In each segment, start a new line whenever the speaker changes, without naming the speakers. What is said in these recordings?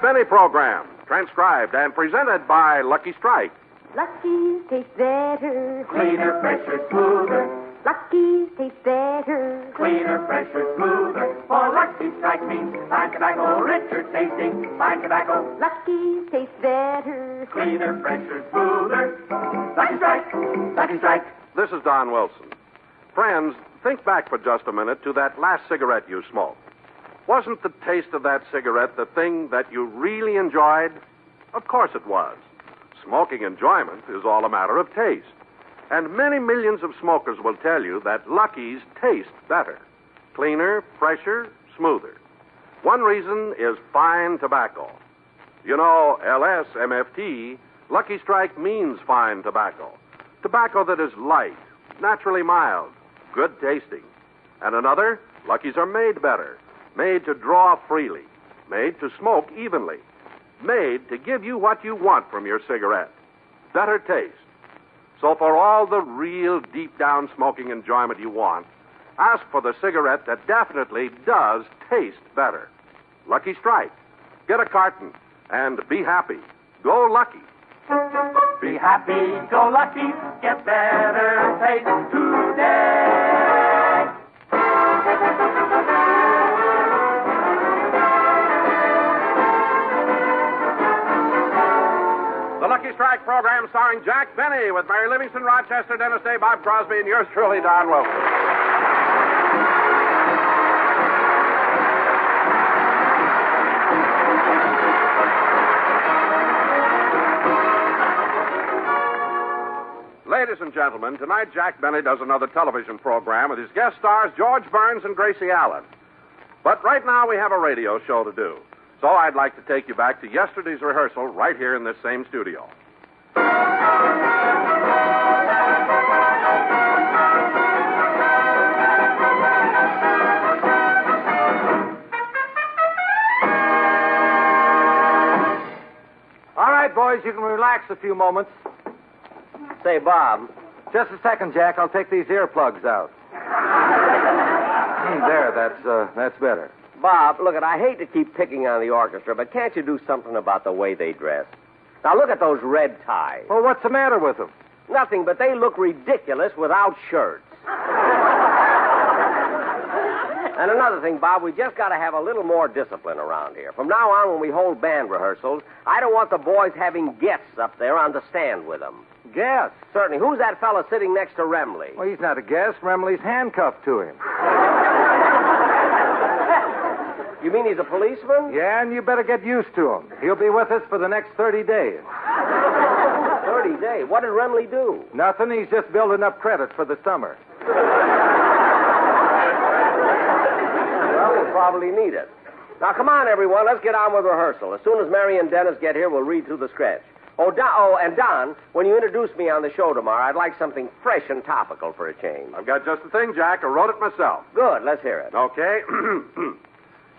Benny program, transcribed and presented by Lucky Strike.
Lucky's taste better.
Cleaner, fresher, smoother.
Lucky's taste better.
Cleaner, fresher, smoother. For Lucky Strike means fine tobacco, richer tasting, fine tobacco.
Lucky's taste better.
Cleaner, fresher, smoother. Lucky Strike, Lucky Strike.
This is Don Wilson. Friends, think back for just a minute to that last cigarette you smoked. Wasn't the taste of that cigarette the thing that you really enjoyed? Of course it was. Smoking enjoyment is all a matter of taste. And many millions of smokers will tell you that Lucky's taste better. Cleaner, fresher, smoother. One reason is fine tobacco. You know, LSMFT, Lucky Strike means fine tobacco. Tobacco that is light, naturally mild, good tasting. And another, Lucky's are made better. Made to draw freely. Made to smoke evenly. Made to give you what you want from your cigarette. Better taste. So for all the real deep-down smoking enjoyment you want, ask for the cigarette that definitely does taste better. Lucky Strike. Get a carton and be happy. Go Lucky.
Be happy, go lucky, get better taste today.
The Lucky Strike program starring Jack Benny with Mary Livingston, Rochester, Dennis Day, Bob Crosby, and yours truly, Don Wilson. Ladies and gentlemen, tonight Jack Benny does another television program with his guest stars George Burns and Gracie Allen. But right now we have a radio show to do. So I'd like to take you back to yesterday's rehearsal right here in this same studio.
All right, boys, you can relax a few moments. Say, Bob. Just a second, Jack. I'll take these earplugs out. There, that's better.
Bob, look, I hate to keep picking on the orchestra, but can't you do something about the way they dress? Now, look at those red ties.
Well, what's the matter with them?
Nothing, but they look ridiculous without shirts. And another thing, Bob, we just got to have a little more discipline around here. From now on, when we hold band rehearsals, I don't want the boys having guests up there on the stand with them.
Guest?
Certainly. Who's that fella sitting next to Remley?
Well, he's not a guest. Remley's handcuffed to him.
You mean he's a policeman?
Yeah, and you better get used to him. He'll be with us for the next 30 days.
30 days? What did Remley do?
Nothing. He's just building up credit for the summer.
Well, we'll probably need it. Now, come on, everyone. Let's get on with rehearsal. As soon as Mary and Dennis get here, we'll read through the sketch. And Don, when you introduce me on the show tomorrow, I'd like something fresh and topical for a change.
I've got just the thing, Jack. I wrote it myself.
Good. Let's hear it.
Okay.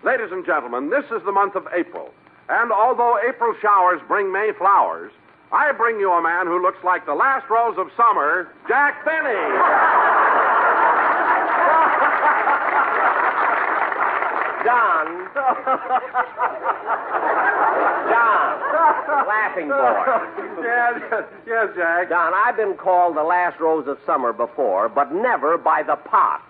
Ladies and gentlemen, this is the month of April. And although April showers bring May flowers, I bring you a man who looks like the last rose of summer, Jack Benny.
Don. Don. Laughing boy.
Yes, Jack.
Don, I've been called the last rose of summer before, but never by the pot.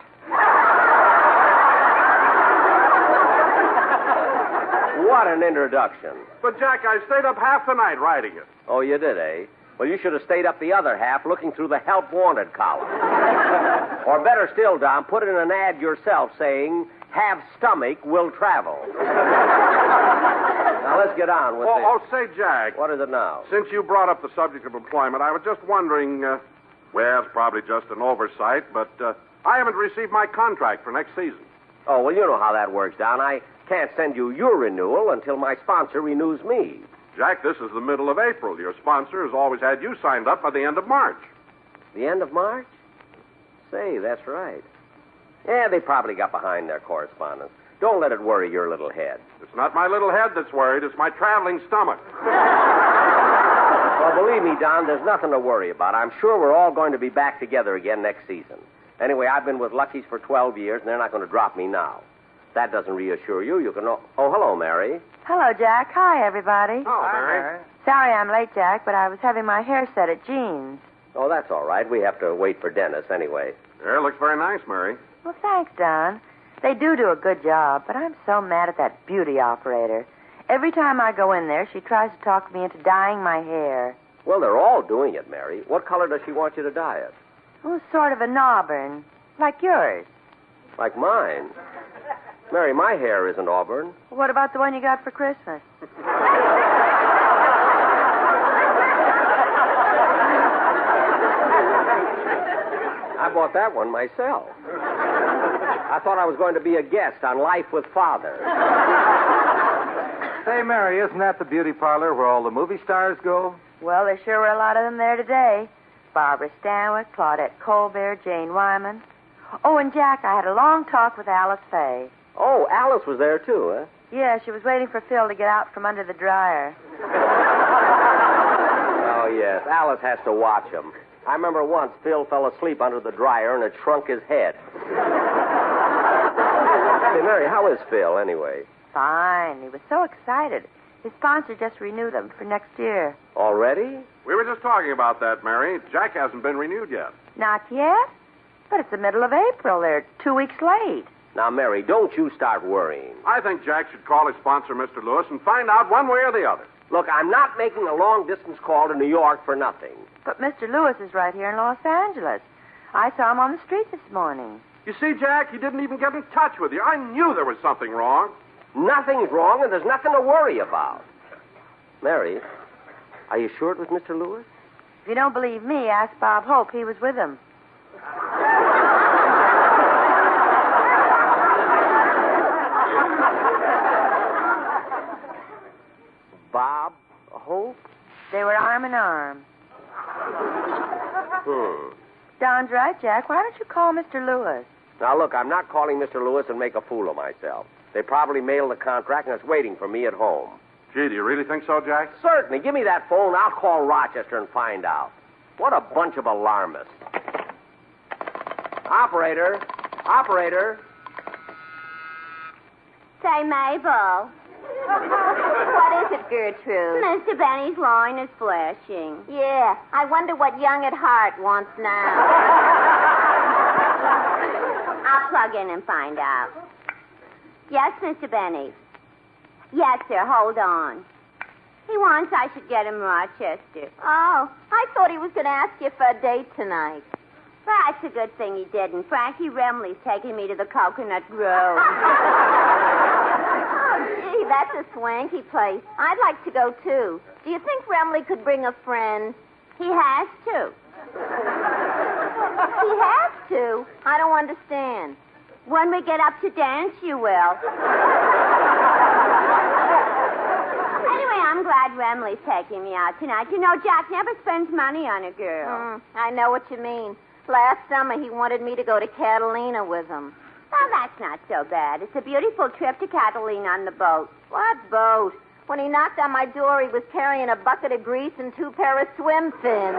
What an introduction.
But, Jack, I stayed up half the night writing it.
Oh, you did, eh? Well, you should have stayed up the other half looking through the help wanted column. Or better still, Don, put in an ad yourself saying, have stomach, will travel. Now, let's get on with this.
Oh, say, Jack.
What is it now?
Since you brought up the subject of employment, I was just wondering, well, it's probably just an oversight, but I haven't received my contract for next season.
Oh, well, you know how that works, Don. I can't send you your renewal until my sponsor renews me.
Jack, this is the middle of April. Your sponsor has always had you signed up by the end of March.
The end of March? Say, that's right. Yeah, they probably got behind their correspondence. Don't let it worry your little head.
It's not my little head that's worried. It's my traveling stomach.
Well, believe me, Don, there's nothing to worry about. I'm sure we're all going to be back together again next season. Anyway, I've been with Lucky's for 12 years, and they're not going to drop me now. that doesn't reassure you, you can... Oh, hello, Mary.
Hello, Jack. Hi, everybody.
Oh, Mary.
Sorry I'm late, Jack, but I was having my hair set at Jean's.
Oh, that's all right. We have to wait for Dennis anyway.
Hair looks very nice, Mary.
Well, thanks, Don. They do a good job, but I'm so mad at that beauty operator. Every time I go in there, she tries to talk me into dyeing my hair.
Well, they're all doing it, Mary. What color does she want you to dye it?
Oh, sort of an auburn, like yours.
Like mine. Mary, my hair isn't auburn.
What about the one you got for Christmas?
I bought that one myself. I thought I was going to be a guest on Life with Father.
Say, Mary, isn't that the beauty parlor where all the movie stars go?
Well, there sure were a lot of them there today. Barbara Stanwyck, Claudette Colbert, Jane Wyman. Oh, and Jack, I had a long talk with Alice Faye.
Oh, Alice was there, too, huh?
Yeah, she was waiting for Phil to get out from under the dryer.
Oh, yes. Alice has to watch him. I remember once Phil fell asleep under the dryer and it shrunk his head. Hey, Mary, how is Phil, anyway?
Fine. He was so excited. His sponsor just renewed him for next year.
Already?
We were just talking about that, Mary. Jack hasn't been renewed yet.
Not yet? But it's the middle of April. They're 2 weeks late.
Now, Mary, don't you start worrying.
I think Jack should call his sponsor, Mr. Lewis, and find out one way or the other.
Look, I'm not making a long-distance call to New York for nothing.
But Mr. Lewis is right here in Los Angeles. I saw him on the street this morning.
You see, Jack, he didn't even get in touch with you. I knew there was something wrong.
Nothing's wrong, and there's nothing to worry about. Mary, are you sure it was Mr. Lewis?
If you don't believe me, ask Bob Hope. He was with him.
Bob Hope?
They were arm in arm.
Hmm.
Don's right, Jack. Why don't you call Mr. Lewis?
Now, look, I'm not calling Mr. Lewis and make a fool of myself. They probably mailed the contract and it's waiting for me at home.
Gee, do you really think so, Jack?
Certainly. Give me that phone. I'll call Rochester and find out. What a bunch of alarmists. Operator. Operator.
Say, Mabel. What is it, Gertrude? Mr. Benny's line is flashing. Yeah, I wonder what young at heart wants now. I'll plug in and find out. Yes, Mr. Benny. Yes, sir, hold on. He wants I should get him Rochester. Oh, I thought he was going to ask you for a date tonight. Well, that's a good thing he didn't. Frankie Remley's taking me to the Coconut Grove. Oh, gee, that's a swanky place. I'd like to go, too. Do you think Remley could bring a friend? He has to. He has to? I don't understand. When we get up to dance, you will. Anyway, I'm glad Remley's taking me out tonight. You know, Jack never spends money on a girl. I know what you mean. Last summer, he wanted me to go to Catalina with him. Well, that's not so bad. It's a beautiful trip to Catalina on the boat. What boat? When he knocked on my door, he was carrying a bucket of grease and 2 pairs of swim fins.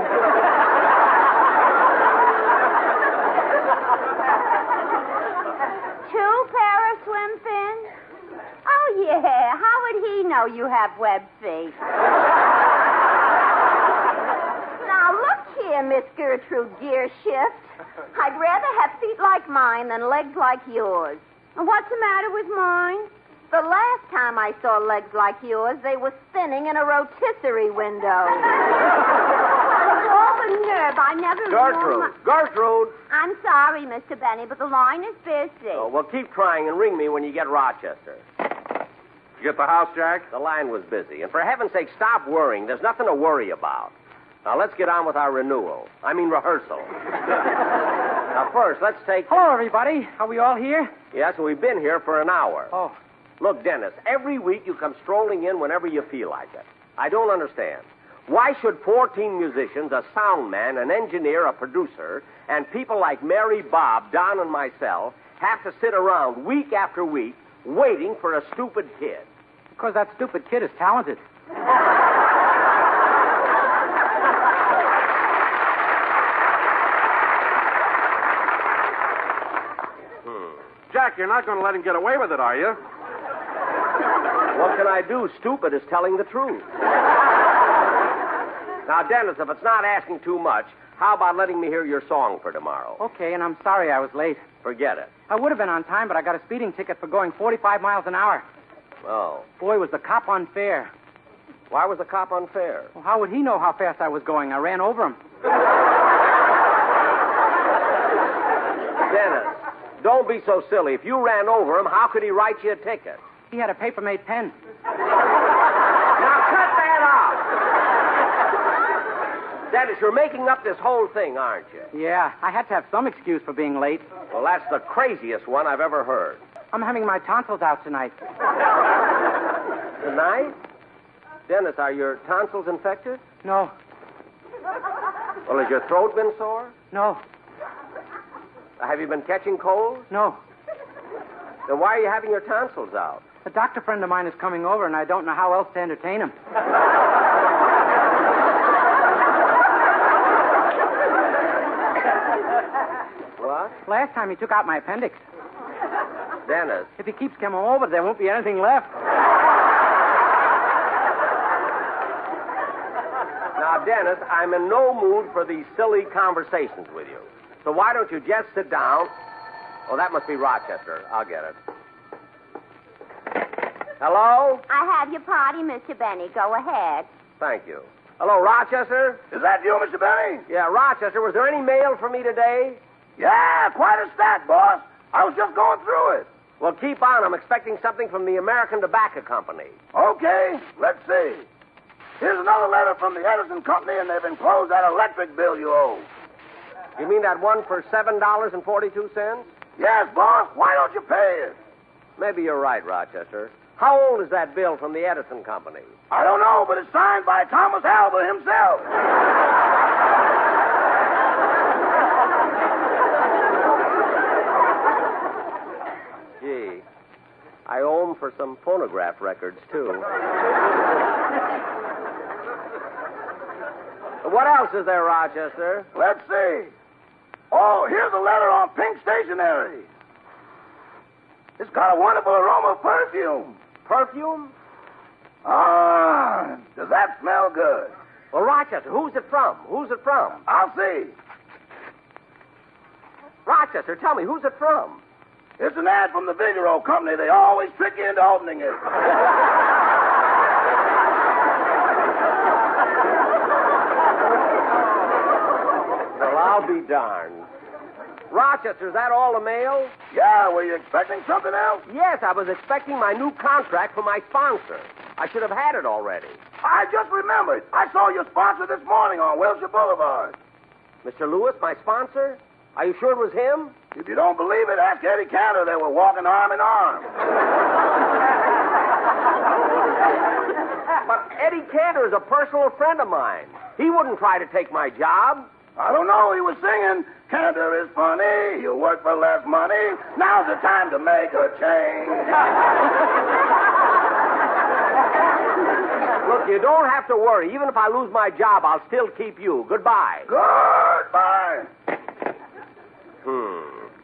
2 pairs of swim fins? Oh, yeah. How would he know you have web feet? Now, look here, Miss Gertrude Gearshift. I'd rather have feet like mine than legs like yours. And what's the matter with mine? The last time I saw legs like yours, they were spinning in a rotisserie window. Oh, the nerve. I never...
Gertrude. Gertrude.
I'm sorry, Mr. Benny, but the line is busy.
Oh, well, keep trying and ring me when you get Rochester.
Did you get the house, Jack?
The line was busy. And for heaven's sake, stop worrying. There's nothing to worry about. Now, let's get on with our rehearsal. Now, first, let's take...
Hello, everybody. Are we all here?
Yes, we've been here for an hour.
Oh.
Look, Dennis, every week you come strolling in whenever you feel like it. I don't understand. Why should 14 musicians, a sound man, an engineer, a producer, and people like Mary, Bob, Don, and myself have to sit around week after week waiting for a stupid kid?
Because that stupid kid is talented.
Jack Jack, you're not going to let him get away with it, are you?
What can I do? Stupid is telling the truth. Now, Dennis, if it's not asking too much, how about letting me hear your song for tomorrow?
Okay, and I'm sorry I was late.
Forget it.
I would have been on time, but I got a speeding ticket for going 45 miles an hour.
Oh.
Boy, was the cop unfair.
Why was the cop unfair?
Well, how would he know how fast I was going? I ran over him.
Dennis, don't be so silly. If you ran over him, how could he write you a ticket?
He had a paper-made pen.
Now cut that out! Dennis, you're making up this whole thing, aren't you?
Yeah, I had to have some excuse for being late.
Well, that's the craziest one I've ever heard.
I'm having my tonsils out tonight.
Tonight? Dennis, are your tonsils infected?
No,
Well, has your throat been sore?
no,
Have you been catching cold?
no.
Then why are you having your tonsils out?
A doctor friend of mine is coming over, and I don't know how else to entertain him.
What?
Last time he took out my appendix.
Dennis.
If he keeps coming over, there won't be anything left.
Now, Dennis, I'm in no mood for these silly conversations with you. So why don't you just sit down? Oh, that must be Rochester. I'll get it. Hello?
I have your party, Mr. Benny. Go ahead.
Thank you. Hello, Rochester?
Is that you, Mr. Benny?
Yeah, Rochester, was there any mail for me today?
Yeah, quite a stack, boss. I was just going through it.
Well, keep on. I'm expecting something from the American Tobacco Company.
Okay, let's see. Here's another letter from the Edison Company, and they've enclosed that electric bill you owe.
You mean that one for $7.42?
Yes, boss. Why don't you pay it?
Maybe you're right, Rochester. How old is that bill from the Edison Company?
I don't know, but it's signed by Thomas Alva himself.
Gee, I owe him for some phonograph records, too. What else is there, Rochester?
Let's see. Oh, here's a letter on pink stationery. It's got a wonderful aroma of perfume.
Perfume?
Ah, does that smell good?
Well, Rochester, who's it from? Who's it from?
I'll see.
Rochester, tell me, who's it from?
It's an ad from the Vigoro Company. They always trick you into opening it.
Well, I'll be darned. Rochester, is that all the mail?
Yeah, were you expecting something else?
Yes, I was expecting my new contract for my sponsor. I should have had it already.
I just remembered. I saw your sponsor this morning on Wilshire Boulevard.
Mr. Lewis, my sponsor? Are you sure it was him?
If you don't believe it, ask Eddie Cantor. They were walking arm in arm.
But Eddie Cantor is a personal friend of mine. He wouldn't try to take my job.
I don't know. He was singing, Cantor is funny. He'll work for less money. Now's the time to make a change.
Look, you don't have to worry. Even if I lose my job, I'll still keep you. Goodbye.
Goodbye.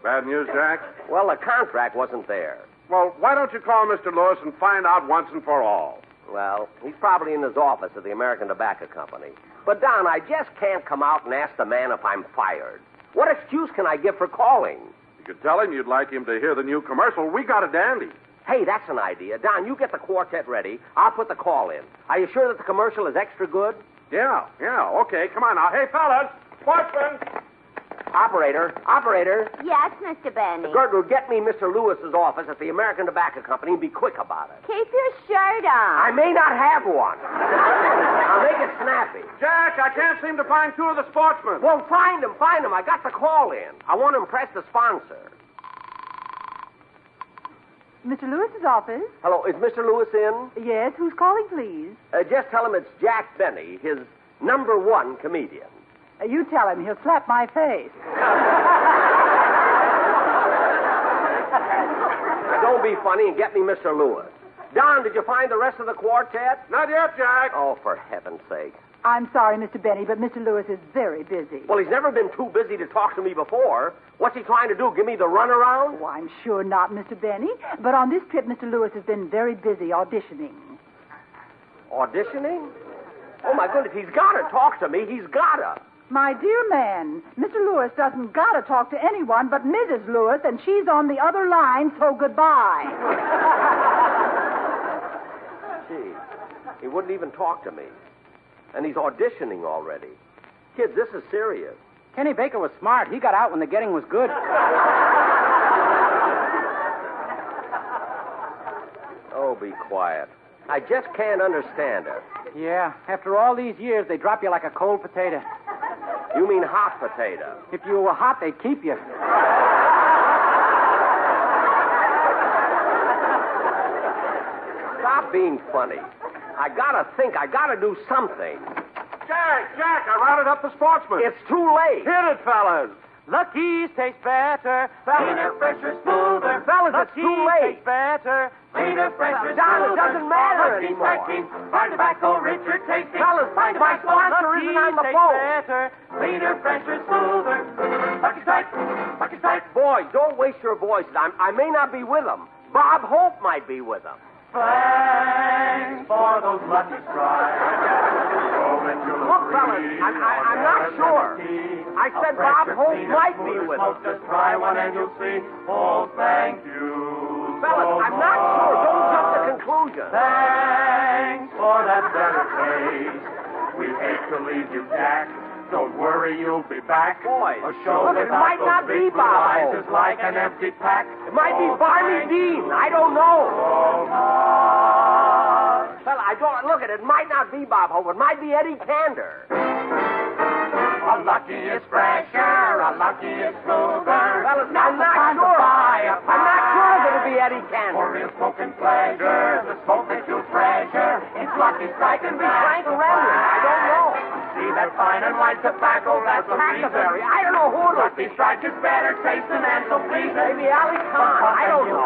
Bad news, Jack?
Well, the contract wasn't there.
Well, why don't you call Mr. Lewis and find out once and for all?
Well, he's probably in his office at the American Tobacco Company. But, Don, I just can't come out and ask the man if I'm fired. What excuse can I give for calling?
You could tell him you'd like him to hear the new commercial. We got a dandy.
Hey, that's an idea. Don, you get the quartet ready. I'll put the call in. Are you sure that the commercial is extra good?
Yeah. Okay, come on now. Hey, fellas, sportsmen.
Operator.
Yes, Mr. Benny.
Gertrude, get me Mr. Lewis's office at the American Tobacco Company and be quick about it.
Keep your shirt
I
on.
may not have one. I'll make it snappy.
Jack, I can't seem to find two of the sportsmen.
Well, find them. I got the call in. I want to impress the sponsor.
Mr. Lewis's office?
Hello, is Mr. Lewis in?
Yes, who's calling, please?
Just tell him it's Jack Benny, his #1 comedian.
You tell him. He'll slap my face.
Don't be funny and get me Mr. Lewis. Don, did you find the rest of the quartet?
Not yet, Jack.
Oh, for heaven's sake.
I'm sorry, Mr. Benny, but Mr. Lewis is very busy.
Well, he's never been too busy to talk to me before. What's he trying to do, give me the runaround?
Oh, I'm sure not, Mr. Benny. But on this trip, Mr. Lewis has been very busy auditioning.
Auditioning? Oh, my goodness, he's got to talk to me. He's got to.
My dear man, Mr. Lewis doesn't gotta talk to anyone but Mrs. Lewis, and she's on the other line, so goodbye.
Gee, he wouldn't even talk to me. And he's auditioning already. Kids, this is serious.
Kenny Baker was smart. He got out when the getting was good.
Oh, be quiet. I just can't understand it.
Yeah, after all these years, they drop you like a cold potato.
You mean hot potato?
If you were hot, they'd keep you.
Stop being funny. I gotta do something.
Jack, I rounded up the sportsmen.
It's too late.
Hit it, fellas.
Lucky's taste better. Cleaner, fresher, smoother.
Fellas, it's too late.
Taste better. Cleaner, fresher,
Don, it
smoother.
doesn't matter
Lucky's
anymore.
packing. Fine tobacco, richer tasting.
Fellas, my sponsor isn't on the phone.
Better. Cleaner, fresher, smoother. Lucky Strike. Lucky Strike.
Boys, don't waste your voices. I may not be with them. Bob Hope might be with them.
Thanks for those Lucky Strikes.
Look, fellas, I'm not sure. I said Bob Hope might be with them.
Just try one and you'll see. Oh, thank you.
Fellas, I'm not sure. Don't jump to conclusions.
Thanks for that better taste. We hate to leave you, Jack. Don't worry, you'll be back.
Boys,
A show
look, it
without
might
those
not be
big blue
Bob
eyes
Hope.
is like an empty pack.
It might be Barney Dean. I don't know. Well, I don't look at it. It might not be Bob Hope. It might be Eddie Cantor.
A Lucky is fresher, a Lucky is smoother.
Well, I'm not sure. I'm not sure if it'll be Eddie
For
Cantor.
real smoking pleasure, the smoke that you treasure. It's Lucky Strike and
Frank Remley. I don't know.
See that fine and white tobacco, that's a
Hackleberry. I don't know who it
Lucky
is.
Strike is better tasting and so pleasing.
Maybe Ali Khan. I don't know.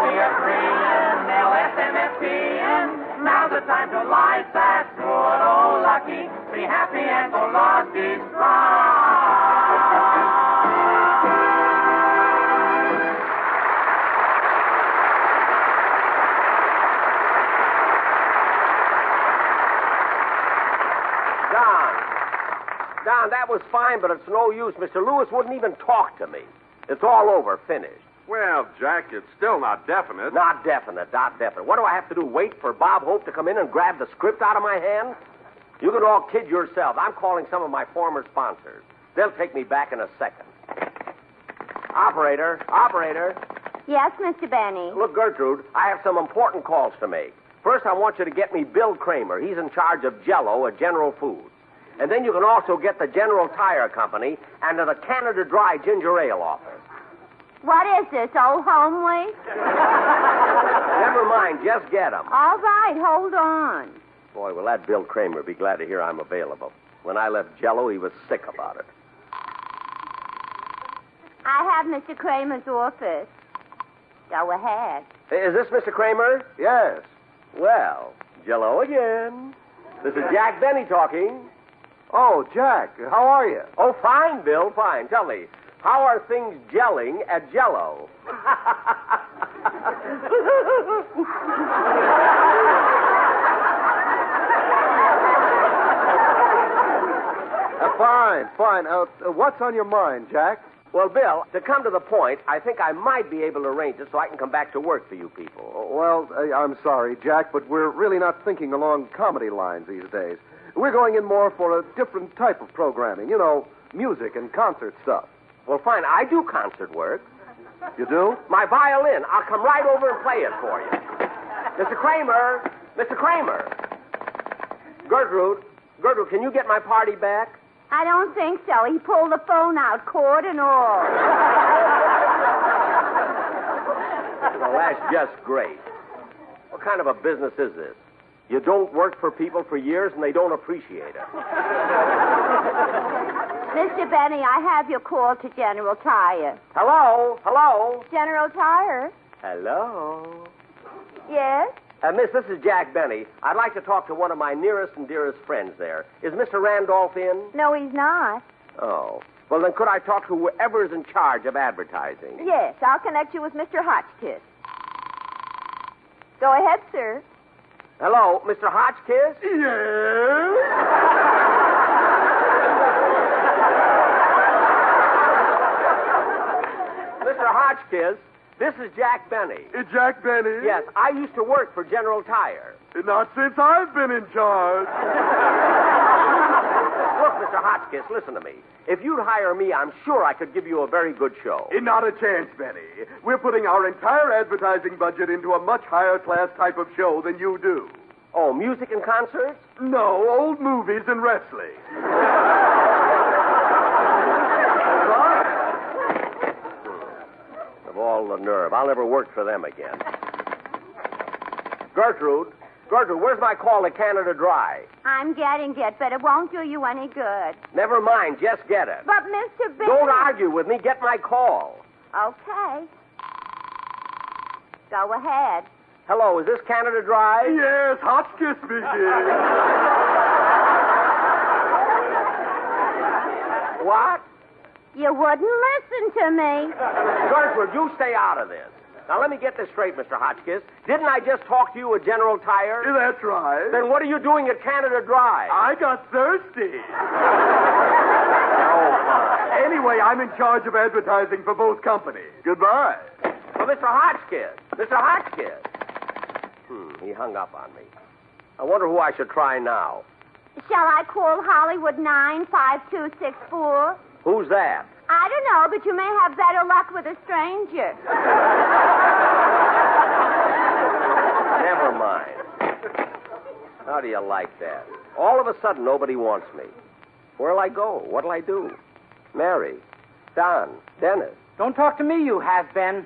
LSMFTN. Now's the time to light that good old Lucky. Be happy and go Lucky Strike.
Don, that was fine, but it's no use. Mr. Lewis wouldn't even talk to me. It's all over, finished.
Well, Jack, it's still not definite.
Not definite, not definite. What do I have to do, wait for Bob Hope to come in and grab the script out of my hand? You can all kid yourself. I'm calling some of my former sponsors. They'll take me back in a second. Operator.
Yes, Mr. Benny.
Look, Gertrude, I have some important calls to make. First, I want you to get me Bill Kramer. He's in charge of Jell-O at General Foods. And then you can also get the General Tire Company and the Canada Dry Ginger Ale office.
What is this, Old Homely?
Never mind, just get them.
All right, hold on.
Boy, will that Bill Kramer be glad to hear I'm available. When I left Jell-O, he was sick about it.
I have Mr. Kramer's office. Go ahead.
Is this Mr. Kramer?
Yes.
Well, Jell-O again. This is Jack Benny talking.
Oh, Jack, how are you?
Oh, fine, Bill, fine. Tell me, how are things gelling at Jell-O?
Fine. What's on your mind, Jack?
Well, Bill, to come to the point, I think I might be able to arrange it so I can come back to work for you people.
Well, I'm sorry, Jack, but we're really not thinking along comedy lines these days. We're going in more for a different type of programming. You know, music and concert stuff.
Well, fine, I do concert work.
You do?
My violin, I'll come right over and play it for you. Mr. Kramer! Gertrude, can you get my party back?
I don't think so. He pulled the phone out, cord and all.
Well, that's just great. What kind of a business is this? You don't work for people for years and they don't appreciate it.
Mr. Benny, I have your call to General Tire.
Hello?
General Tire?
Hello?
Yes?
Miss, this is Jack Benny. I'd like to talk to one of my nearest and dearest friends there. Is Mr. Randolph in?
No, he's not.
Oh. Well, then could I talk to whoever is in charge of advertising?
Yes, I'll connect you with Mr. Hotchkiss. Go ahead, sir.
Hello, Mr. Hotchkiss?
Yes?
Mr. Hotchkiss, this is Jack Benny.
Jack Benny?
Yes, I used to work for General Tire.
Not since I've been in charge.
Look, Mr. Hotchkiss, listen to me. If you'd hire me, I'm sure I could give you a very good show.
Not a chance, Benny. We're putting our entire advertising budget into a much higher class type of show than you do.
Oh, music and concerts?
No, old movies and wrestling.
Of all the nerve. I'll never work for them again. Gertrude, where's my call to Canada Dry?
I'm getting it, but it won't do you any good.
Never mind, just get it.
But, Mr. Benny...
Don't argue with me. Get my call.
Okay. Go ahead.
Hello, is this Canada Dry?
Yes, Hotchkiss speaking.
What?
You wouldn't listen to me.
Gertrude, you stay out of this. Now, let me get this straight, Mr. Hotchkiss. Didn't I just talk to you at General Tire?
That's right.
Then what are you doing at Canada Dry?
I got thirsty.
Oh, fine.
Anyway, I'm in charge of advertising for both companies. Goodbye.
Well, Mr. Hotchkiss. Mr. Hotchkiss. He hung up on me. I wonder who I should try now.
Shall I call Hollywood 95264?
Who's that?
I don't know, but you may have better luck with a stranger.
Never mind. How do you like that? All of a sudden, nobody wants me. Where'll I go? What'll I do? Mary, Don, Dennis.
Don't talk to me, you has-been.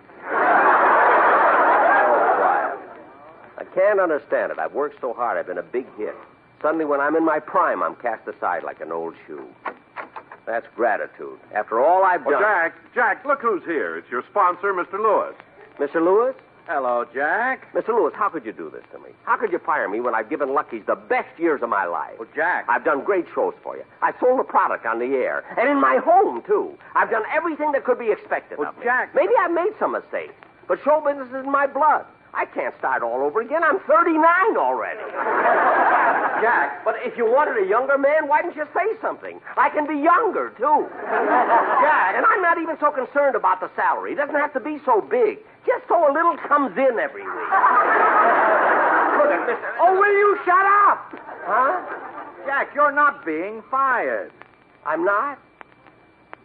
I can't understand it. I've worked so hard. I've been a big hit. Suddenly, when I'm in my prime, I'm cast aside like an old shoe. That's gratitude. After all I've done...
Jack, look who's here. It's your sponsor, Mr. Lewis.
Mr. Lewis?
Hello, Jack.
Mr. Lewis, how could you do this to me? How could you fire me when I've given Lucky's the best years of my life?
Well, Jack.
I've done great shows for you. I've sold a product on the air. And in my home, too. I've done everything that could be expected of me.
Jack.
Maybe I've made some mistakes. But show business is in my blood. I can't start all over again. I'm 39 already. Jack, but if you wanted a younger man, why didn't you say something? I can be younger, too. Jack, and I'm not even so concerned about the salary. It doesn't have to be so big. Just so a little comes in every week. Look at Mr. Oh, will you shut up? Huh?
Jack, you're not being fired.
I'm not?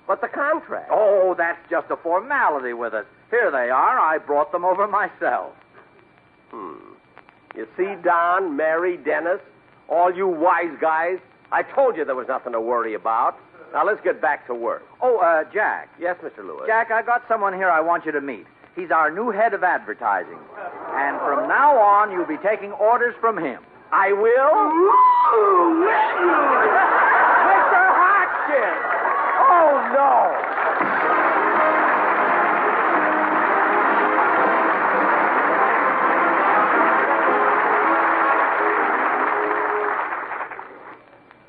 But the contract.
Oh, that's just a formality with us. Here they are. I brought them over myself.
You see, Don, Mary, Dennis, all you wise guys, I told you there was nothing to worry about. Now, let's get back to work.
Oh, Jack.
Yes, Mr. Lewis?
Jack, I got someone here I want you to meet. He's our new head of advertising. And from now on, you'll be taking orders from him.
I will? Mr. Hotchkiss! Oh, no!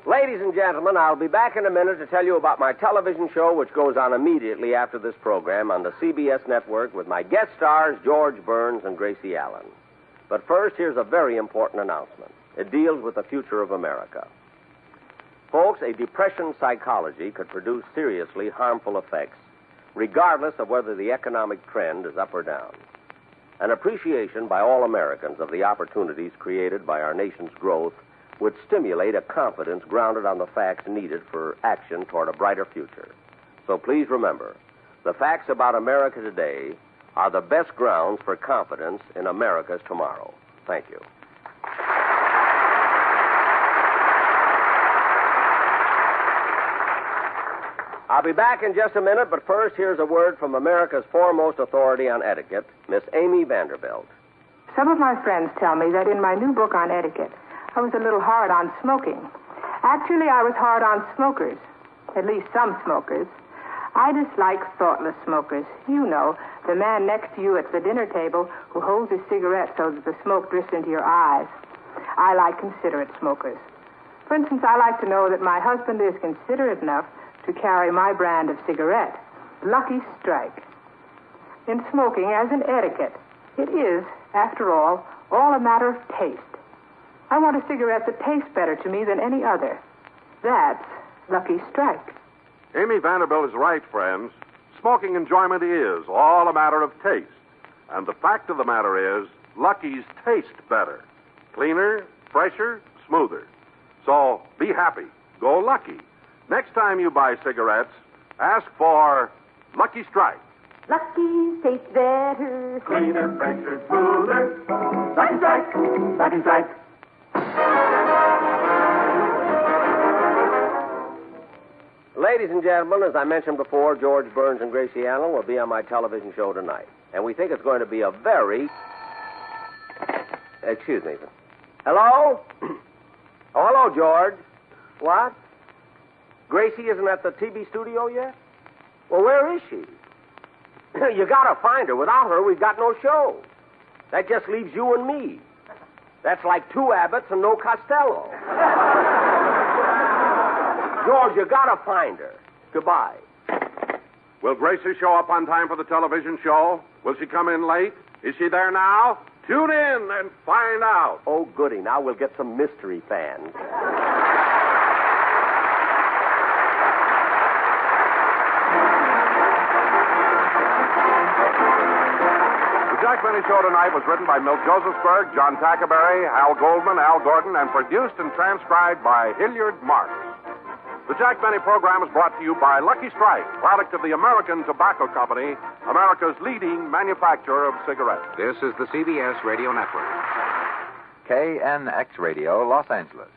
Ladies and gentlemen, I'll be back in a minute to tell you about my television show, which goes on immediately after this program on the CBS network with my guest stars, George Burns and Gracie Allen. But first, here's a very important announcement. It deals with the future of America. Folks, a depression psychology could produce seriously harmful effects, regardless of whether the economic trend is up or down. An appreciation by all Americans of the opportunities created by our nation's growth would stimulate a confidence grounded on the facts needed for action toward a brighter future. So please remember, the facts about America today are the best grounds for confidence in America's tomorrow. Thank you. I'll be back in just a minute, but first, here's a word from America's foremost authority on etiquette, Miss Amy Vanderbilt.
Some of my friends tell me that in my new book on etiquette, I was a little hard on smoking. Actually, I was hard on smokers, at least some smokers. I dislike thoughtless smokers. You know, the man next to you at the dinner table who holds his cigarette so that the smoke drifts into your eyes. I like considerate smokers. For instance, I like to know that my husband is considerate enough to carry my brand of cigarette, Lucky Strike. In smoking, as in etiquette, it is, after all a matter of taste. I want a cigarette that tastes better to me than any other. That's Lucky Strike.
Amy Vanderbilt is right, friends. Smoking enjoyment is all a matter of taste. And the fact of the matter is, Lucky's taste better. Cleaner, fresher, smoother. So be happy. Go Lucky. Next time you buy cigarettes, ask for Lucky Strike.
Lucky tastes better.
Cleaner, fresher, smoother. Lucky Strike. Lucky Strike.
Ladies and gentlemen, as I mentioned before, George Burns and Gracie Allen will be on my television show tonight. And we think it's going to be a very... Excuse me. Hello? Oh, hello, George. What? Gracie isn't at the TV studio yet? Well, where is she? You gotta find her. Without her, we've got no show. That just leaves you and me. That's like 2 Abbotts and no Costello. George, you gotta find her. Goodbye.
Will Gracie show up on time for the television show? Will she come in late? Is she there now? Tune in and find out.
Oh, goody. Now we'll get some mystery fans.
The Jack Benny Show tonight was written by Milt Josephsberg, John Tackerberry, Hal Goldman, Al Gordon, and produced and transcribed by Hilliard Marks. The Jack Benny program is brought to you by Lucky Strike, product of the American Tobacco Company, America's leading manufacturer of cigarettes.
This is the CBS Radio Network. KNX Radio, Los Angeles.